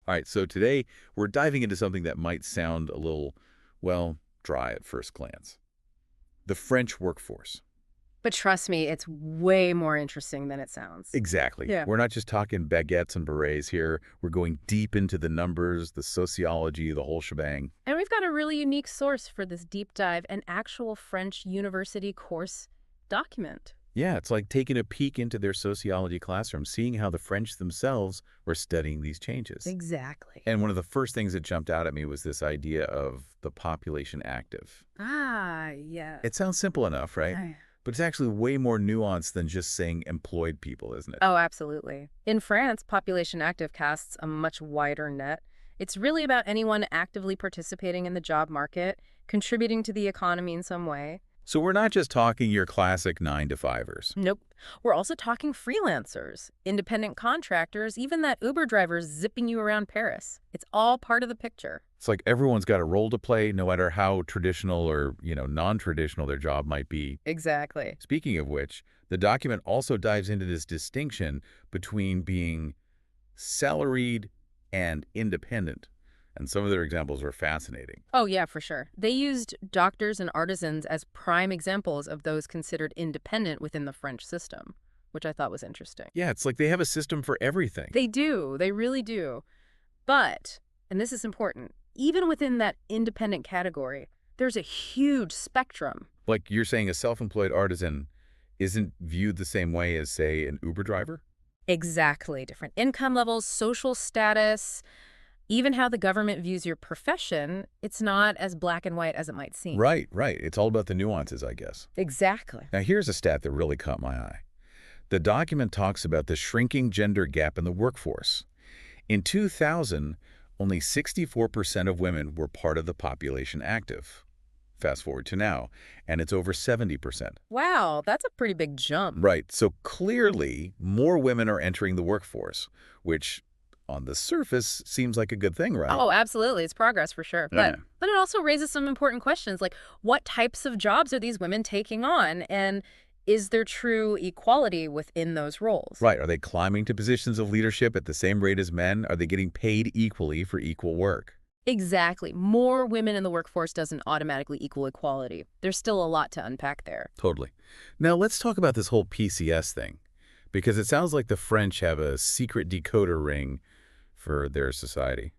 All right, so today we're diving into something that might sound a little, well, dry at first glance. The French workforce. But trust me, it's way more interesting than it sounds. Exactly. Yeah. We're not just talking baguettes and berets here. We're going deep into the numbers, the sociology, the whole shebang. And we've got a really unique source for this deep dive, an actual French university course document. Yeah, it's like taking a peek into their sociology classroom, seeing how the French themselves were studying these changes. Exactly. And one of the first things that jumped out at me was this idea of the population active. Ah, yes. It sounds simple enough, right? Aye. But it's actually way more nuanced than just saying employed people, isn't it? Oh, absolutely. In France, population active casts a much wider net. It's really about anyone actively participating in the job market, contributing to the economy in some way. So we're not just talking your classic 9 to 5ers. Nope. We're also talking freelancers, independent contractors, even that Uber driver zipping you around Paris. It's all part of the picture. It's like everyone's got a role to play, no matter how traditional or, non-traditional their job might be. Exactly. Speaking of which, the document also dives into this distinction between being salaried and independent. And some of their examples are fascinating. Oh, yeah, for sure. They used doctors and artisans as prime examples of those considered independent within the French system, which I thought was interesting. Yeah, it's like they have a system for everything. They do. They really do. But, and this is important, even within that independent category, there's a huge spectrum. Like you're saying a self-employed artisan isn't viewed the same way as, say, an Uber driver? Exactly. Different income levels, social status, even how the government views your profession, it's not as black and white as it might seem. Right, right. It's all about the nuances, I guess. Exactly. Now, here's a stat that really caught my eye. The document talks about the shrinking gender gap in the workforce. In 2000, only 64% of women were part of the population active. Fast forward to now, and it's over 70%. Wow, that's a pretty big jump. Right, so clearly more women are entering the workforce, which on the surface seems like a good thing, right? Oh, absolutely. It's progress for sure. Yeah. But it also raises some important questions like what types of jobs are these women taking on? And is there true equality within those roles? Right, are they climbing to positions of leadership at the same rate as men? Are they getting paid equally for equal work? Exactly. More women in the workforce doesn't automatically equal equality. There's still a lot to unpack there. Totally. Now let's talk about this whole PCS thing, because it sounds like the French have a secret decoder ring for their society.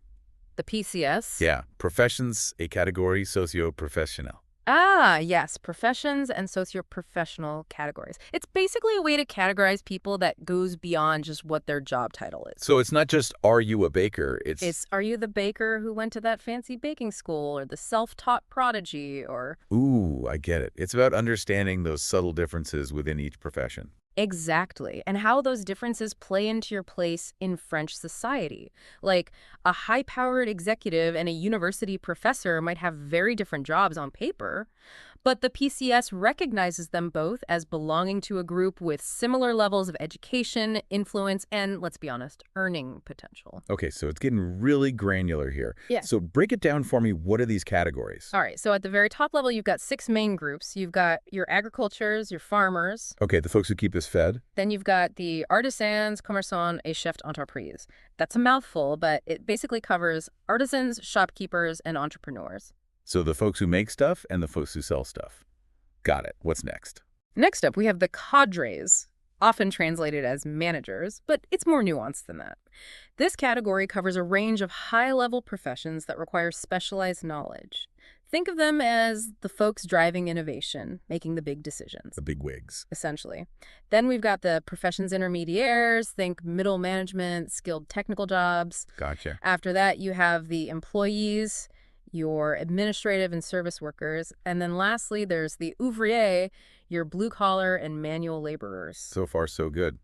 The PCS? Yeah, professions, a category socio-professional. Ah, yes, professions and socio-professional categories. It's basically a way to categorize people that goes beyond just what their job title is. So it's not just, are you a baker? It's, are you the baker who went to that fancy baking school or the self-taught prodigy or... Ooh, I get it. It's about understanding those subtle differences within each profession. Exactly, and how those differences play into your place in French society. Like, a high-powered executive and a university professor might have very different jobs on paper, but the PCS recognizes them both as belonging to a group with similar levels of education, influence, and, let's be honest, earning potential. Okay, so it's getting really granular here. Yeah. So break it down for me. What are these categories? All right, so at the very top level, you've got 6 main groups. You've got your agricultures, your farmers. Okay, the folks who keep us fed. Then you've got the artisans, commerçants, et chefs d'entreprise. That's a mouthful, but it basically covers artisans, shopkeepers, and entrepreneurs. So the folks who make stuff and the folks who sell stuff. Got it. What's next? Next up, we have the cadres, often translated as managers, but it's more nuanced than that. This category covers a range of high-level professions that require specialized knowledge. Think of them as the folks driving innovation, making the big decisions. The big wigs. Essentially. Then we've got the professions intermediaries, think middle management, skilled technical jobs. Gotcha. After that, you have the employees, your administrative and service workers, and then lastly, there's the ouvrier, your blue-collar and manual laborers. So far, so good.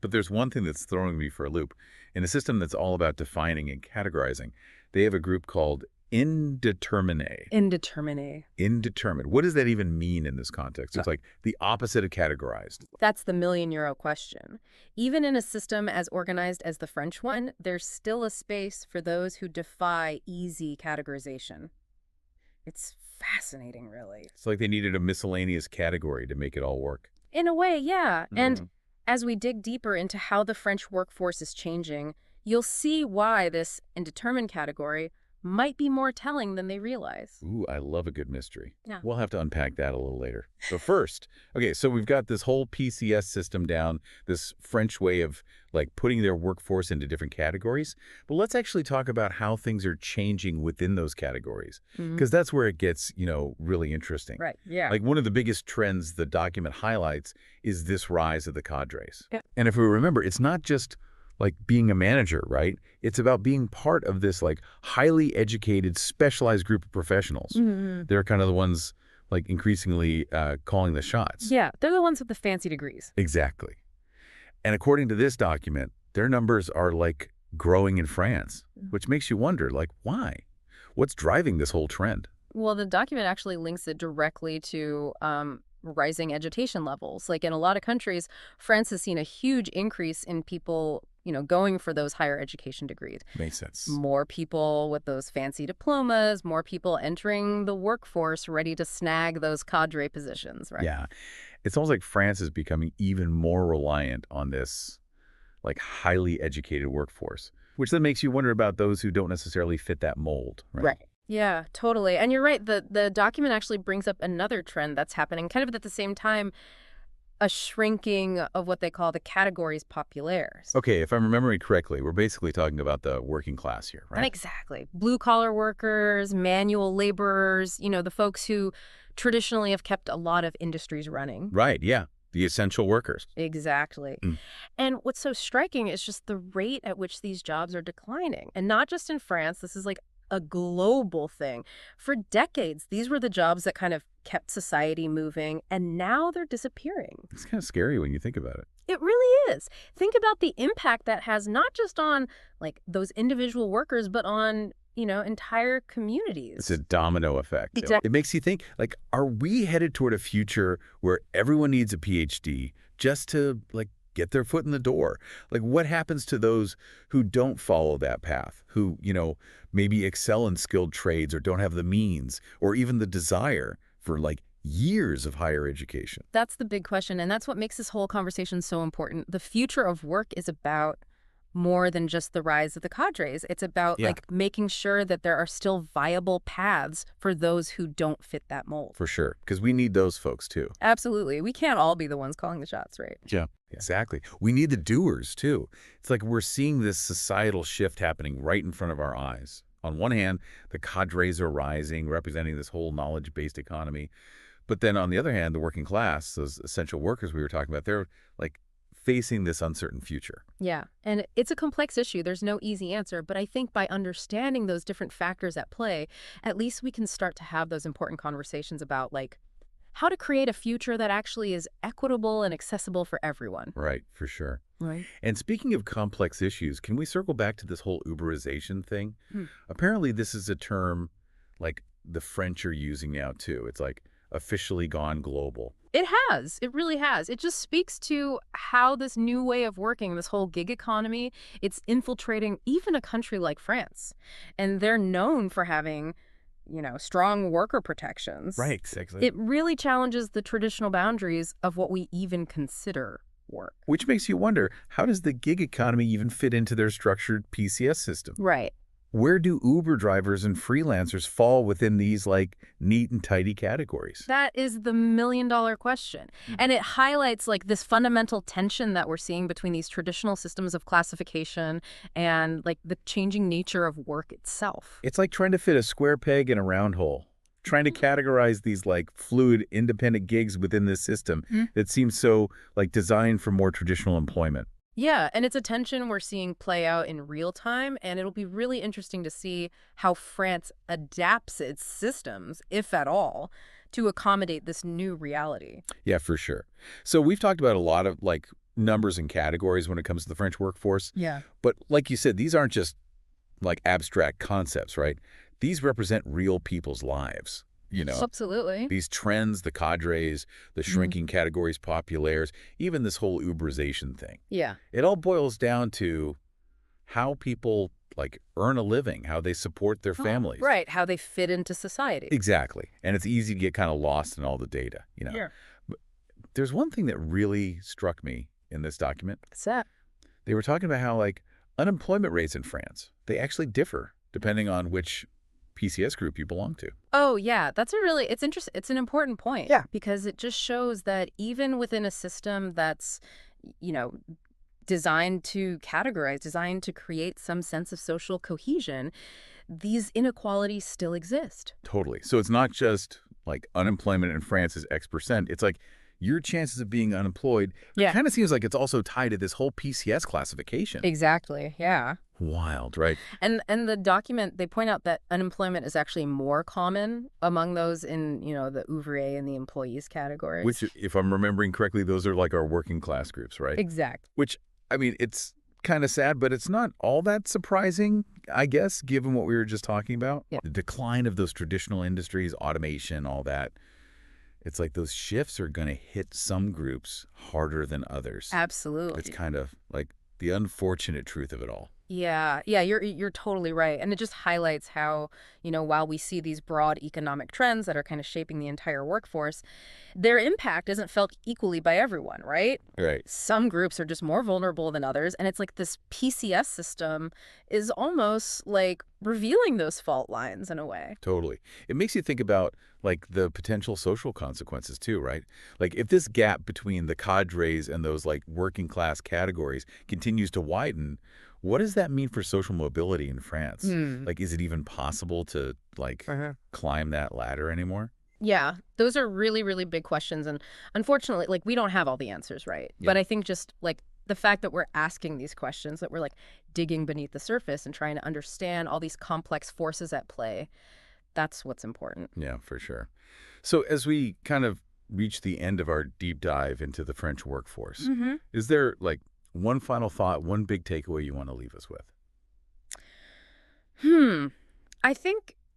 But there's one thing that's throwing me for a loop. In a system that's all about defining and categorizing, they have a group called indeterminate. Indeterminate. Indeterminate. What does that even mean in this context? It's like the opposite of categorized. That's the million-euro question. Even in a system as organized as the French one, there's still a space for those who defy easy categorization. It's fascinating, really. It's like they needed a miscellaneous category to make it all work. In a way, yeah. And as we dig deeper into how the French workforce is changing, You'll see why this indeterminate category might be more telling than they realize. Ooh, I love a good mystery. Yeah. We'll have to unpack that a little later. But first, okay, so we've got this whole PCS system down, this French way of like putting their workforce into different categories. But let's actually talk about how things are changing within those categories, because that's where it gets, really interesting. Right. Yeah. Like one of the biggest trends the document highlights is this rise of the cadres. Yeah. And if we remember, it's not just like being a manager, right? It's about being part of this like highly educated, specialized group of professionals. They're kind of the ones like increasingly calling the shots. Yeah, they're the ones with the fancy degrees. Exactly. And according to this document, their numbers are like growing in France, which makes you wonder, like, why? What's driving this whole trend? Well, the document actually links it directly to rising education levels. Like in a lot of countries, France has seen a huge increase in people, going for those higher education degrees. Makes sense. More people with those fancy diplomas, more people entering the workforce ready to snag those cadre positions, right? Yeah. It's almost like France is becoming even more reliant on this like highly educated workforce, which then makes you wonder about those who don't necessarily fit that mold, right? Right. Yeah, totally. And you're right. The document actually brings up another trend that's happening kind of at the same time, a shrinking of what they call the categories populaires. Okay, if I'm remembering correctly, we're basically talking about the working class here, right? Exactly. Blue collar workers, manual laborers, the folks who traditionally have kept a lot of industries running. Right, yeah. The essential workers. Exactly. Mm. And what's so striking is just the rate at which these jobs are declining. And not just in France, this is like a global thing. For decades, these were the jobs that kind of kept society moving, and now they're disappearing. It's kind of scary when you think about it. It really is. Think about the impact that has not just on like those individual workers, but on, entire communities. It's a domino effect. Exactly. It makes you think, like, are we headed toward a future where everyone needs a PhD just to, like, get their foot in the door? Like, what happens to those who don't follow that path, who, maybe excel in skilled trades or don't have the means or even the desire for, like, years of higher education? That's the big question, and that's what makes this whole conversation so important. The future of work is about more than just the rise of the cadres. It's about like making sure that there are still viable paths for those who don't fit that mold. For sure, because we need those folks too. Absolutely. We can't all be the ones calling the shots, right? Yeah, exactly. We need the doers too. It's like we're seeing this societal shift happening right in front of our eyes. On one hand, the cadres are rising, representing this whole knowledge-based economy. But then on the other hand, the working class, those essential workers we were talking about, they're like facing this uncertain future. Yeah, and it's a complex issue. There's no easy answer, but I think by understanding those different factors at play, at least we can start to have those important conversations about like how to create a future that actually is equitable and accessible for everyone. Right, for sure. Right. And speaking of complex issues, can we circle back to this whole Uberization thing? Apparently this is a term like the French are using now too. It's like officially gone global. It has. It really has. It just speaks to how this new way of working, this whole gig economy, it's infiltrating even a country like France. And they're known for having, strong worker protections. Right, exactly. It really challenges the traditional boundaries of what we even consider work. Which makes you wonder, how does the gig economy even fit into their structured PCS system? Right. Where do Uber drivers and freelancers fall within these like neat and tidy categories? That is the million-dollar question. And it highlights like this fundamental tension that we're seeing between these traditional systems of classification and like the changing nature of work itself. It's like trying to fit a square peg in a round hole. Trying to categorize these like fluid, independent gigs within this system that seems so like designed for more traditional employment. Yeah, and it's a tension we're seeing play out in real time, and it'll be really interesting to see how France adapts its systems, if at all, to accommodate this new reality. Yeah, for sure. So we've talked about a lot of like numbers and categories when it comes to the French workforce. Yeah. But like you said, these aren't just like abstract concepts, right? These represent real people's lives. Absolutely. These trends, the cadres, the shrinking categories populaires, even this whole Uberization thing. Yeah. It all boils down to how people like earn a living, how they support their families. Right, how they fit into society. Exactly. And it's easy to get kind of lost in all the data, Yeah. But there's one thing that really struck me in this document. What's that? They were talking about how like Unemployment rates in France, they actually differ depending on which PCS group you belong to. Oh, yeah, it's interesting. It's an important point. Yeah. Because it just shows that even within a system that's, you know, designed to categorize, designed to create some sense of social cohesion, these inequalities still exist. Totally. So it's not just like unemployment in France is X percent. It's like your chances of being unemployed. Yeah. It kind of seems like it's also tied to this whole PCS classification. Exactly. Yeah. Wild, right? And the document, they point out that unemployment is actually more common among those in, the ouvrier and the employees categories. Which, if I'm remembering correctly, those are like our working class groups, right? Exactly. Which, I mean, it's kind of sad, but it's not all that surprising, I guess, given what we were just talking about. Yeah. The decline of those traditional industries, automation, all that. It's like those shifts are going to hit some groups harder than others. Absolutely. It's kind of like the unfortunate truth of it all. Yeah, you're totally right. And it just highlights how, while we see these broad economic trends that are kind of shaping the entire workforce, their impact isn't felt equally by everyone, right? Right. Some groups are just more vulnerable than others, and it's like this PCS system is almost like revealing those fault lines in a way. Totally. It makes you think about like the potential social consequences too, right? Like if this gap between the cadres and those like working class categories continues to widen, what does that mean for social mobility in France? Like, is it even possible to like climb that ladder anymore? Yeah, those are really, really big questions. And unfortunately, like, we don't have all the answers, right? Yeah. But I think just like the fact that we're asking these questions, that we're like digging beneath the surface and trying to understand all these complex forces at play, that's what's important. Yeah, for sure. So as we kind of reach the end of our deep dive into the French workforce, is there like one final thought, one big takeaway you want to leave us with?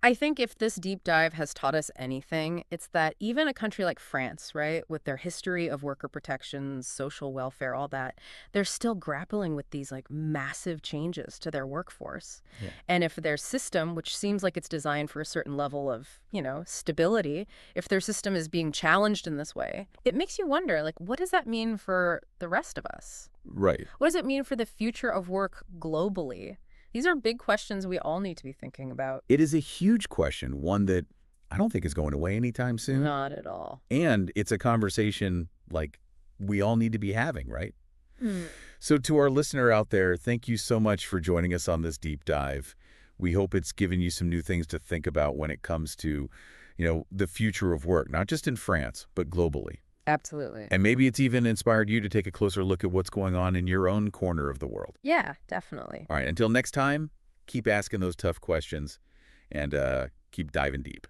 I think if this deep dive has taught us anything, it's that even a country like France, right, with their history of worker protections, social welfare, all that, they're still grappling with these like massive changes to their workforce. Yeah. And if their system, which seems like it's designed for a certain level of, stability, if their system is being challenged in this way, it makes you wonder, like, what does that mean for the rest of us? Right. What does it mean for the future of work globally? These are big questions we all need to be thinking about. It is a huge question, one that I don't think is going away anytime soon. Not at all. And it's a conversation like we all need to be having, right? So to our listener out there, thank you so much for joining us on this deep dive. We hope it's given you some new things to think about when it comes to, the future of work, not just in France, but globally. Absolutely. And maybe it's even inspired you to take a closer look at what's going on in your own corner of the world. Yeah, definitely. All right, until next time, keep asking those tough questions and keep diving deep.